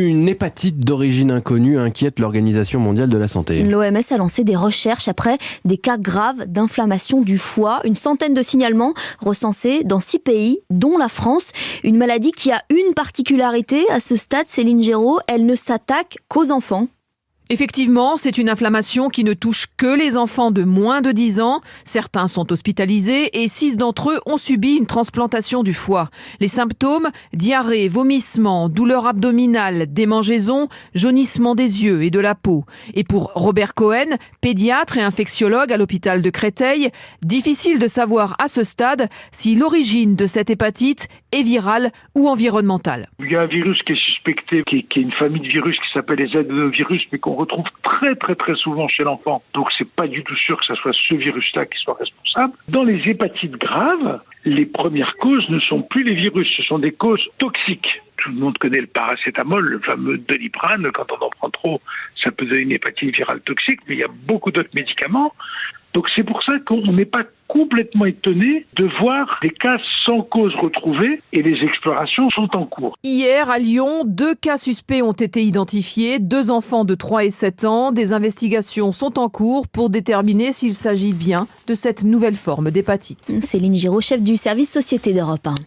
Une hépatite d'origine inconnue inquiète l'Organisation mondiale de la santé. L'OMS a lancé des recherches après des cas graves d'inflammation du foie. Une centaine de signalements recensés dans 6 pays, dont la France. Une maladie qui a une particularité à ce stade, Céline Géraud, elle ne s'attaque qu'aux enfants. Effectivement, c'est une inflammation qui ne touche que les enfants de moins de 10 ans. Certains sont hospitalisés et 6 d'entre eux ont subi une transplantation du foie. Les symptômes, diarrhée, vomissements, douleurs abdominales, démangeaisons, jaunissement des yeux et de la peau. Et pour Robert Cohen, pédiatre et infectiologue à l'hôpital de Créteil, difficile de savoir à ce stade si l'origine de cette hépatite est virale ou environnementale. Il y a un virus qui est suspecté, qui est une famille de virus qui s'appelle les adénovirus, mais qu'on retrouve très souvent chez l'enfant. Donc c'est pas du tout sûr que ce soit ce virus-là qui soit responsable. Dans les hépatites graves, les premières causes ne sont plus les virus, ce sont des causes toxiques. Tout le monde connaît le paracétamol, le fameux Doliprane. Quand on en prend trop, ça peut donner une hépatite virale toxique, mais il y a beaucoup d'autres médicaments. Donc c'est pour ça qu'on n'est pas complètement étonné de voir des cas sans cause retrouvée et les explorations sont en cours. Hier, à Lyon, 2 cas suspects ont été identifiés, 2 enfants de 3 et 7 ans. Des investigations sont en cours pour déterminer s'il s'agit bien de cette nouvelle forme d'hépatite. Céline Géraud, chef du service Société d'Europe 1.